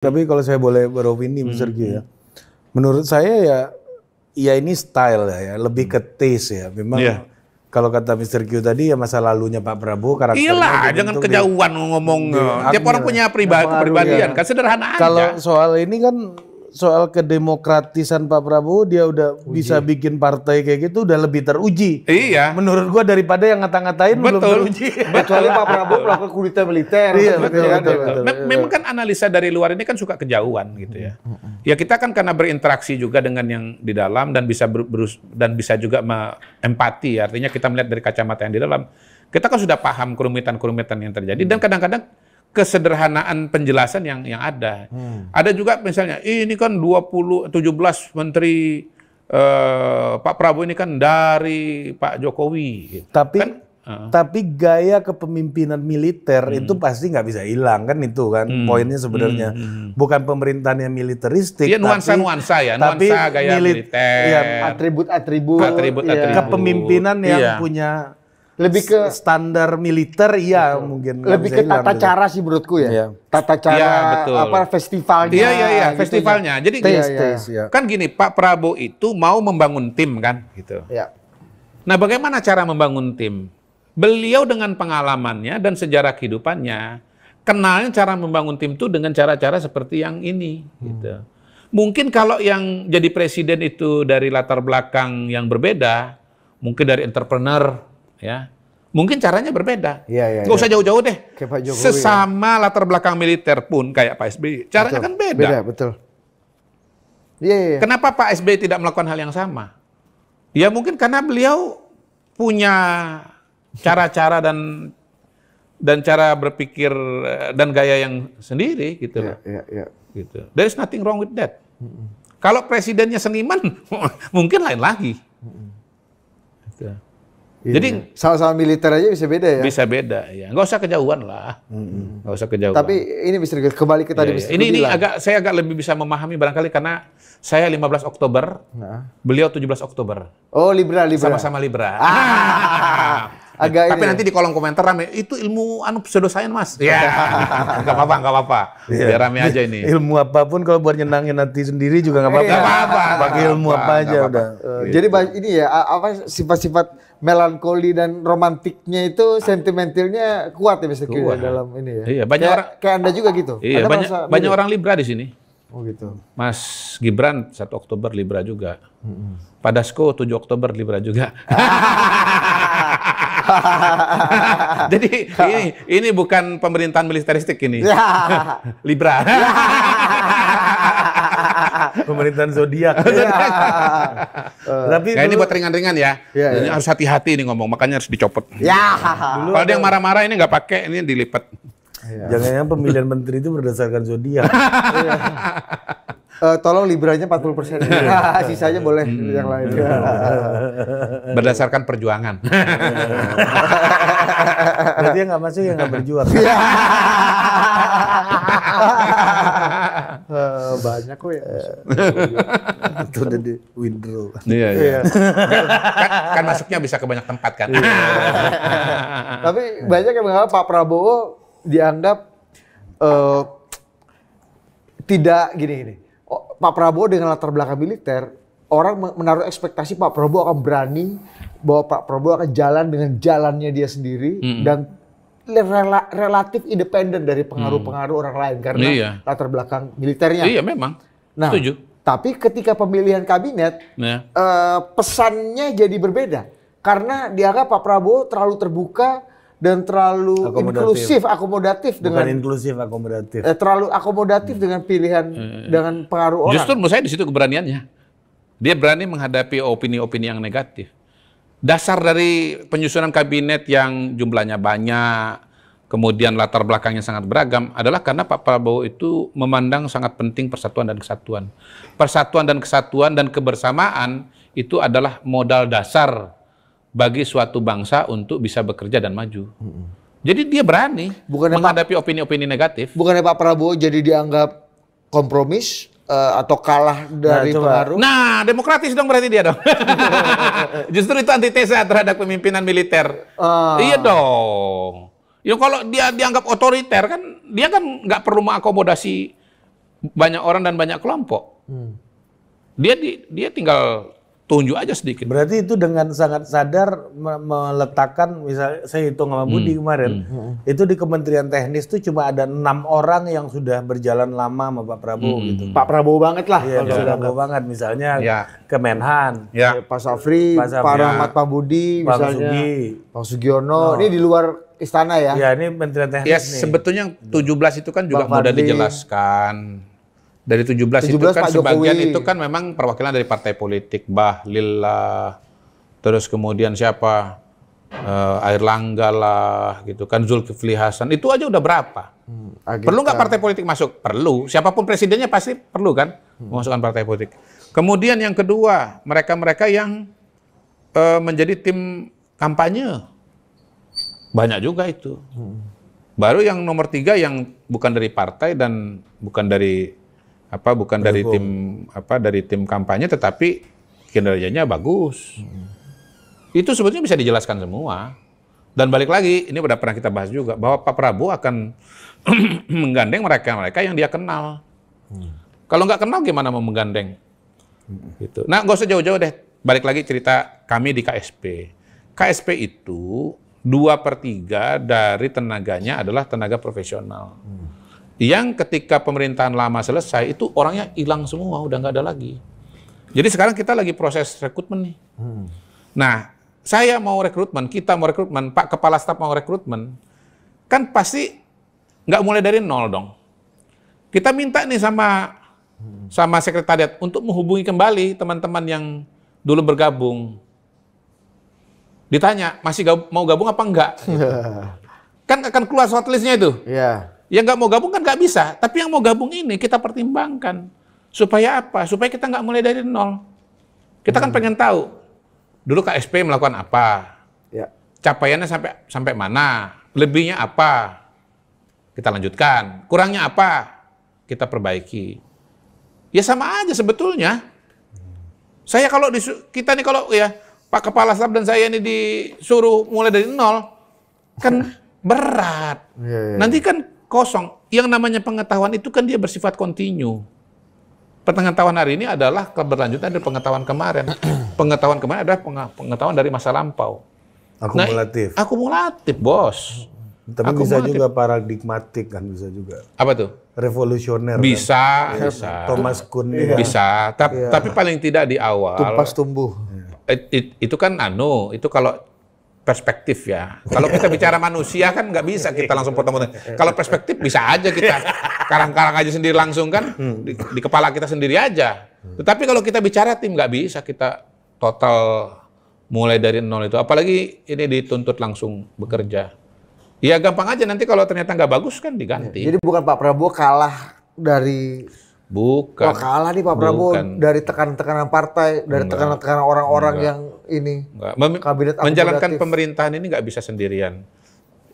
Tapi kalau saya boleh beropini, Mr. Q ya, menurut saya ya ini style ya, lebih ke taste ya. Memang kalau kata Mr. Q tadi ya masa lalunya Pak Prabowo karakternya. Iyalah, jangan kejauhan ngomong. Tiap orang punya kepribadian, kan sederhana aja. Kalau soal ini kan soal kedemokratisan Pak Prabowo, dia udah bisa bikin partai kayak gitu udah lebih teruji. Iya. Menurut gua daripada yang ngata-ngatain belum teruji. Kecuali Pak Prabowo melakukan kudeta militer. Iya, betul. Memang kan analisa dari luar ini kan suka kejauhan gitu ya. Ya kita kan karena berinteraksi juga dengan yang di dalam dan bisa dan bisa juga empati. Artinya kita melihat dari kacamata yang di dalam. Kita kan sudah paham kerumitan-kerumitan yang terjadi dan kadang-kadang kesederhanaan penjelasan yang ada. Ada juga misalnya, ini kan 17 menteri Pak Prabowo ini kan dari Pak Jokowi. Gitu. Tapi gaya kepemimpinan militer itu pasti nggak bisa hilang kan itu kan poinnya sebenarnya. Bukan pemerintahan yang militeristik. Iya nuansa-nuansa ya, nuansa gaya militer. Ya, atribut-atribut. Kepemimpinan yang punya lebih ke standar militer, mungkin lebih ke tata cara sih menurutku ya. Tata cara festivalnya. Iya, festivalnya. Jadi kan gini, Pak Prabowo itu mau membangun tim kan, gitu. Ya. Nah, bagaimana cara membangun tim? Beliau dengan pengalamannya dan sejarah kehidupannya, kenalnya cara membangun tim itu dengan cara-cara seperti yang ini, gitu. Mungkin kalau yang jadi presiden itu dari latar belakang yang berbeda, mungkin dari entrepreneur. Ya, mungkin caranya berbeda. Nggak usah jauh-jauh deh. Sesama latar belakang militer pun kayak Pak SBY, caranya kan beda. Betul. Kenapa Pak SBY tidak melakukan hal yang sama? Ya mungkin karena beliau punya cara-cara dan cara berpikir dan gaya yang sendiri gitu. Gitu. There is nothing wrong with that. Kalau presidennya seniman, mungkin lain lagi. Gitu. Jadi sama-sama militer aja bisa beda ya? Bisa beda, ya. Nggak usah kejauhan lah. Nggak usah kejauhan. Tapi ini Mr. Kembali ke tadi. Ini saya agak lebih bisa memahami barangkali karena saya 15 Oktober, beliau 17 Oktober. Oh, Libra. Sama-sama Libra. Tapi nanti di kolom komentar rame, itu ilmu pseudosains Mas. Ya, nggak apa-apa. Biar rame aja ini. Ilmu apapun kalau buat nyenangin hati sendiri juga nggak apa-apa. Pakai ilmu apa aja udah. Jadi ini ya, sifat-sifat melankoli dan romantiknya itu sentimentalnya kuat ya Mr. Q dalam ini ya. Iya, banyak orang kayak Anda juga gitu. Iya, banyak orang Libra di sini. Oh gitu. Mas Gibran 1 Oktober Libra juga. Pak Dasko 7 Oktober Libra juga. Jadi ini bukan pemerintahan militeristik ini. Libra. Pemerintahan zodiak. Tapi ini buat ringan-ringan ya. Ini harus hati-hati nih ngomong, makanya harus dicopot. Kalau ada yang marah-marah ini nggak pakai, ini dilipat. Jangan-jangan pemilihan menteri itu berdasarkan zodiak. Tolong Libranya 40%. Sisanya boleh yang lain. Berdasarkan perjuangan. Berarti yang nggak masuk yang nggak berjuang. Banyak kok ya. Itu udah di withdraw. Iya. Kan masuknya bisa ke banyak tempat kan. Tapi banyak yang menganggap Pak Prabowo dianggap tidak gini. Pak Prabowo dengan latar belakang militer, orang menaruh ekspektasi Pak Prabowo akan berani, bahwa Pak Prabowo akan jalan dengan jalannya dia sendiri dan relatif independen dari pengaruh-pengaruh orang lain karena latar belakang militernya. Iya memang. Nah, setuju. Tapi ketika pemilihan kabinet, pesannya jadi berbeda karena dianggap Pak Prabowo terlalu terbuka dan terlalu akomodatif dengan terlalu akomodatif dengan pilihan dengan pengaruh orang. Justru menurut saya di situ keberaniannya. Dia berani menghadapi opini-opini yang negatif. Dasar dari penyusunan kabinet yang jumlahnya banyak, kemudian latar belakangnya sangat beragam adalah karena Pak Prabowo itu memandang sangat penting persatuan dan kesatuan. Persatuan dan kesatuan dan kebersamaan itu adalah modal dasar bagi suatu bangsa untuk bisa bekerja dan maju. Jadi dia berani menghadapi opini-opini negatif. Bukannya Pak Prabowo jadi dianggap kompromis atau kalah dari pengaruh? Nah, demokratis dong berarti dia dong. Justru itu antitesa terhadap pemimpinan militer. Iya dong. Ya kalau dia dianggap otoriter kan, dia kan nggak perlu mengakomodasi banyak orang dan banyak kelompok. Dia tinggal tunjuk aja sedikit. Berarti itu dengan sangat sadar meletakkan, misalnya saya hitung sama Budi kemarin, itu di Kementerian Teknis itu cuma ada 6 orang yang sudah berjalan lama sama Pak Prabowo gitu. Pak Prabowo banget lah. Iya, kalau Pak saya Prabowo banget. Misalnya Ya. Kemenhan, Ya. Pak Safri, Pak Safri, Pak Rahmat, Pak Budi, Pak misalnya, Sugi. Pak Sugiono. Ini di luar istana ya. Ya ini Kementerian Teknis Ya nih. sebetulnya 17 itu kan juga Bang mudah Fadli. dijelaskan. Dari 17 itu 17 kan Pak sebagian Jokowi. itu kan memang perwakilan dari partai politik, Bahlil lah, terus kemudian siapa, Airlangga lah, gitu kan, Zulkifli Hasan, itu aja udah berapa? Perlu nggak partai politik masuk? Perlu. Siapapun presidennya pasti perlu kan memasukkan partai politik. Kemudian yang kedua, mereka-mereka yang menjadi tim kampanye, banyak juga itu. Baru yang nomor 3 yang bukan dari partai dan bukan dari dari tim kampanye, tetapi kinerjanya bagus. Itu sebetulnya bisa dijelaskan semua. Dan balik lagi, ini udah pernah kita bahas juga, bahwa Pak Prabowo akan menggandeng mereka-mereka yang dia kenal. Kalau nggak kenal gimana mau menggandeng? Gitu. Nah, nggak usah jauh-jauh deh. Balik lagi cerita kami di KSP. KSP itu 2/3 dari tenaganya adalah tenaga profesional. Yang ketika pemerintahan lama selesai, itu orangnya hilang semua, udah nggak ada lagi. Jadi sekarang kita lagi proses rekrutmen nih. Nah, saya mau rekrutmen, kita mau rekrutmen, Pak Kepala Staf mau rekrutmen, kan pasti nggak mulai dari nol dong. Kita minta nih sama sekretariat untuk menghubungi kembali teman-teman yang dulu bergabung. Ditanya, masih mau gabung apa enggak? Kan akan keluar shortlist-nya itu. Iya. Yang nggak mau gabung kan nggak bisa. Tapi yang mau gabung ini kita pertimbangkan. Supaya apa? Supaya kita nggak mulai dari nol. Kita kan pengen tahu. Dulu KSP melakukan apa? Ya. Capaiannya sampai mana? Lebihnya apa? Kita lanjutkan. Kurangnya apa? Kita perbaiki. Ya sama aja sebetulnya. Saya kalau kita nih kalau ya Pak Kepala Staf dan saya ini disuruh mulai dari nol, kan berat. Ya. Nanti kan kosong. Yang namanya pengetahuan itu kan dia bersifat kontinu. Pengetahuan hari ini adalah keberlanjutan dari pengetahuan kemarin. Pengetahuan kemarin adalah pengetahuan dari masa lampau. Akumulatif. Nah, akumulatif, bos. Tapi bisa juga paradigmatik kan, bisa juga. Apa tuh? Revolusioner. Bisa, kan? bisa. Thomas Kuhn. Bisa. Tapi paling tidak di awal. Tumpas tumbuh. Itu kan itu kalau perspektif ya. Kalau kita bicara manusia kan nggak bisa kita langsung potong-potong. Kalau perspektif bisa aja kita karang-karang aja sendiri langsung kan di kepala kita sendiri aja. Tetapi kalau kita bicara tim nggak bisa kita total mulai dari nol itu. Apalagi ini dituntut langsung bekerja. Ya gampang aja nanti kalau ternyata nggak bagus kan diganti. Jadi bukan Pak Prabowo kalah dari Bukan. Wah kalah nih Pak Prabowo dari tekanan-tekanan partai, dari tekanan-tekanan orang-orang yang ini. Kabinet menjalankan pemerintahan ini nggak bisa sendirian.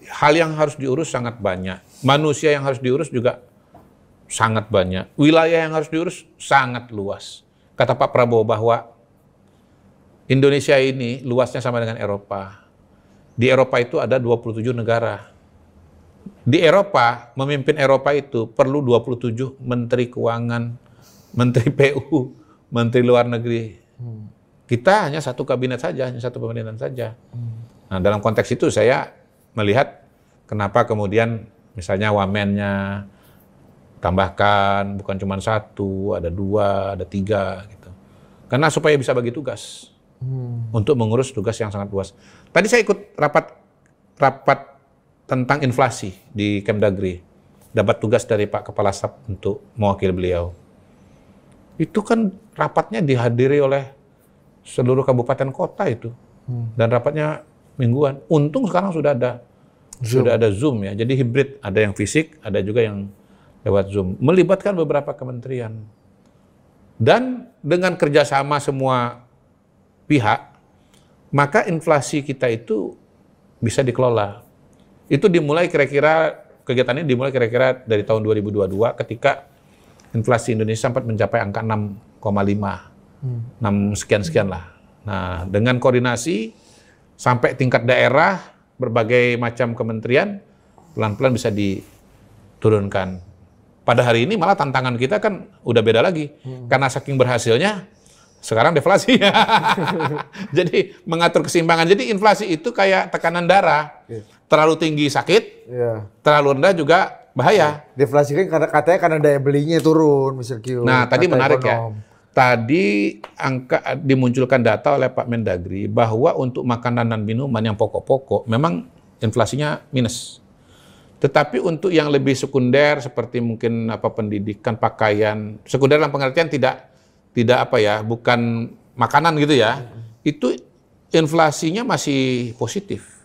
Hal yang harus diurus sangat banyak. Manusia yang harus diurus juga sangat banyak. Wilayah yang harus diurus sangat luas. Kata Pak Prabowo bahwa Indonesia ini luasnya sama dengan Eropa. Di Eropa itu ada 27 negara. Di Eropa, memimpin Eropa itu perlu 27 menteri keuangan, menteri PU, menteri luar negeri. Kita hanya satu kabinet saja, hanya satu pemerintahan saja. Nah, dalam konteks itu saya melihat kenapa kemudian misalnya wamennya tambahkan bukan cuma 1, ada 2, ada 3 gitu. Karena supaya bisa bagi tugas untuk mengurus tugas yang sangat luas. Tadi saya ikut rapat tentang inflasi di Kemdagri, dapat tugas dari Pak Kepala Staf untuk mewakili beliau. Itu kan rapatnya dihadiri oleh seluruh kabupaten kota itu, dan rapatnya mingguan. Untung sekarang sudah ada Zoom ya, jadi hibrid, ada yang fisik, ada juga yang lewat Zoom, melibatkan beberapa kementerian. Dan dengan kerjasama semua pihak, maka inflasi kita itu bisa dikelola. Itu dimulai kegiatan ini dimulai kira-kira dari tahun 2022 ketika inflasi Indonesia sempat mencapai angka 6,5, 6 sekian-sekian lah. Nah, dengan koordinasi sampai tingkat daerah, berbagai macam kementerian, pelan-pelan bisa diturunkan. Pada hari ini malah tantangan kita kan udah beda lagi. Karena saking berhasilnya, sekarang deflasi. Jadi mengatur keseimbangan. Jadi inflasi itu kayak tekanan darah. Terlalu tinggi sakit, terlalu rendah juga bahaya. Deflasi kan katanya karena daya belinya turun, Mr. Q. Nah, tadi menarik ya. Tadi dimunculkan data oleh Pak Mendagri bahwa untuk makanan dan minuman yang pokok-pokok memang inflasinya minus. Tetapi untuk yang lebih sekunder seperti mungkin pendidikan, pakaian, sekunder dalam pengertian tidak bukan makanan gitu ya. Itu inflasinya masih positif.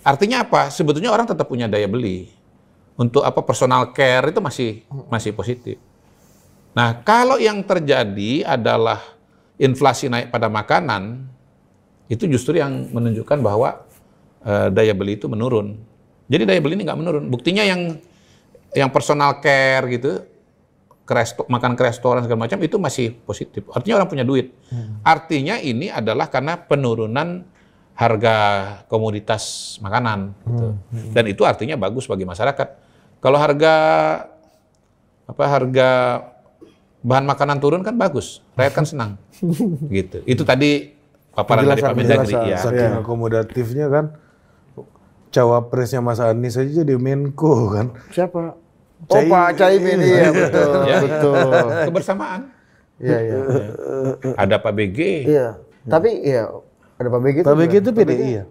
Artinya apa? Sebetulnya orang tetap punya daya beli. Untuk personal care itu masih positif. Nah, kalau yang terjadi adalah inflasi naik pada makanan, itu justru yang menunjukkan bahwa daya beli itu menurun. Jadi daya beli ini nggak menurun. Buktinya yang personal care gitu, makan ke restoran segala macam itu masih positif. Artinya orang punya duit. Artinya ini adalah karena penurunan harga komoditas makanan. Gitu. Dan itu artinya bagus bagi masyarakat. Kalau harga bahan makanan turun kan bagus, rakyat kan senang. Gitu. Itu tadi paparan dari Pak Mendagri. Ya. Saking akomodatifnya kan. Cawapresnya Mas Anies aja jadi Menko kan. Siapa? Pak Caimin, iya betul. Betul. Kebersamaan. Iya. Ada Pak BG. Iya. Tapi ada Pak BG. Pak BG itu PDI ya?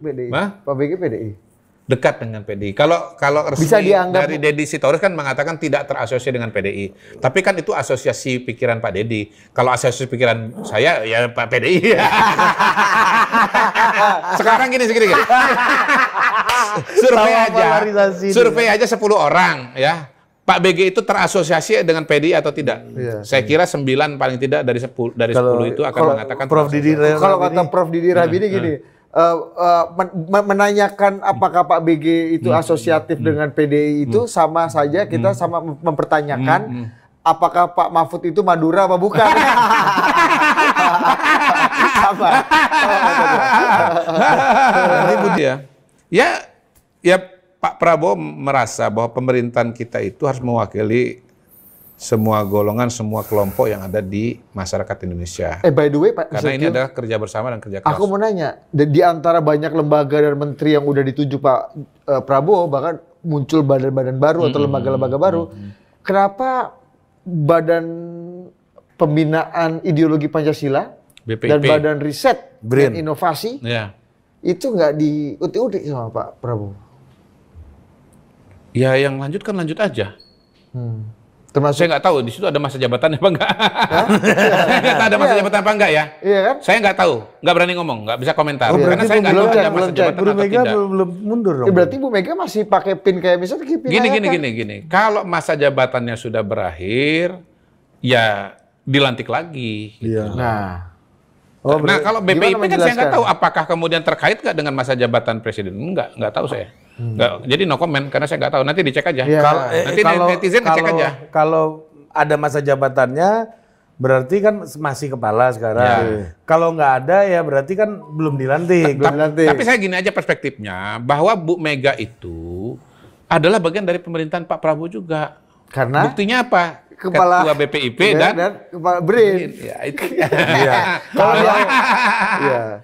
Pak BG PDI. Dekat dengan PDI. Kalau resmi bisa dianggap dari Deddy Sitorus kan mengatakan tidak terasosiasi dengan PDI. Tapi kan itu asosiasi pikiran Pak Deddy. Kalau asosiasi pikiran saya ya Pak PDI. Sekarang gini. Survei aja 10 orang ya. Pak BG itu terasosiasi dengan PDI atau tidak? Saya kira 9 paling tidak dari 10 itu akan mengatakan. Kalau kata Prof Didi Rahbidi gini, menanyakan apakah Pak BG itu asosiatif dengan PDI itu sama saja kita sama mempertanyakan apakah Pak Mahfud itu Madura apa bukan. Sama. Ya Pak Prabowo merasa bahwa pemerintahan kita itu harus mewakili semua golongan, semua kelompok yang ada di masyarakat Indonesia. By the way, Pak, karena ini adalah kerja bersama dan kerja keras. Aku mau nanya, di antara banyak lembaga dan menteri yang udah ditunjuk Pak Prabowo, bahkan muncul badan-badan baru atau lembaga-lembaga baru, kenapa Badan Pembinaan Ideologi Pancasila BPIP dan Badan Riset dan Inovasi itu nggak diutik-utik sama Pak Prabowo? Ya yang lanjut aja. Termasuk saya nggak tahu di situ ada masa jabatannya apa enggak. Saya nggak tahu ada masa jabatan apa enggak ya. Iya kan? Saya nggak tahu, nggak berani ngomong, nggak bisa komentar. Karena saya nggak tahu ada masa jabatan atau tidak. Belum mundur dong. Berarti Bu Mega masih pakai pin kayak misalnya Gini. Kalau masa jabatannya sudah berakhir, ya dilantik lagi. Gitu. Nah. Nah kalau BPIP kan saya nggak tahu apakah kemudian terkait nggak dengan masa jabatan presiden. Nggak tahu saya. Jadi no comment karena saya nggak tahu. Nanti dicek aja. Nanti netizen cek aja. Kalau ada masa jabatannya berarti kan masih kepala sekarang. Kalau nggak ada ya berarti kan belum dilantik. Tapi saya gini aja perspektifnya bahwa Bu Mega itu adalah bagian dari pemerintahan Pak Prabowo juga. Karena buktinya apa? Kepala Ketua BPIP dan Kepala BRIN. Ya, itu.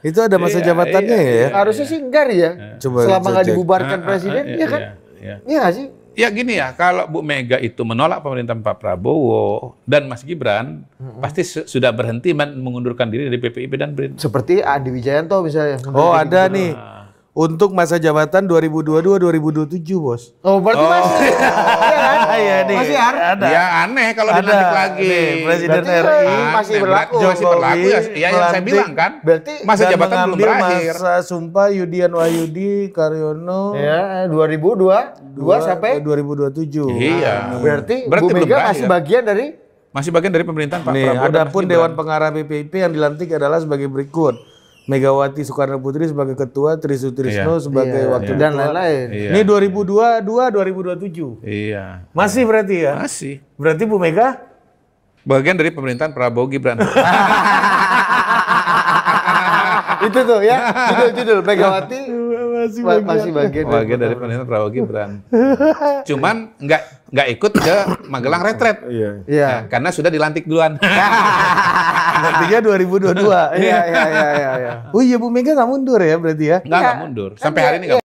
Itu ada masa jabatannya ya. Harusnya sih enggak ya. Coba selama nggak dibubarkan presiden, iya kan? Iya nggak sih? Ya gini ya, kalau Bu Mega itu menolak pemerintahan Pak Prabowo dan Mas Gibran, pasti sudah berhenti mengundurkan diri dari BPIP dan BRIN. Seperti Adi Wijayanto misalnya. Oh ada nih. Untuk masa jabatan 2022-2027, Bos. Oh, berarti masih. Iya nih. Masih ada. Ya aneh kalau dilantik lagi. Nih, Presiden berarti RI masih berlaku. Masih berlaku ya yang saya bilang kan. Berarti masa jabatan belum berakhir. Masa sumpah Yudian Wahyudi Karyono. Ya, 2022 sampai 2027. Iya. Berarti Bu Mega masih bagian dari pemerintahan Pak Nih, Prabowo. adapun Dewan Pengarah BPIP yang dilantik adalah sebagai berikut. Megawati Soekarno Putri sebagai ketua, Tri Sutrisno sebagai wakil dan lain-lain. Ini 2022-2027. Iya. Masih berarti ya? Masih. Berarti Bu Mega bagian dari pemerintahan Prabowo Gibran. Itu tuh ya, judul Megawati Masih bagian dari pemerintahan Prabowo Gibran. Cuman nggak ikut ke Magelang Retret. Iya. Nah, karena sudah dilantik duluan. Nantinya 2022. Iya. Oh iya, Bu Mega nggak mundur ya berarti ya? Nggak mundur. Sampai hari ini nggak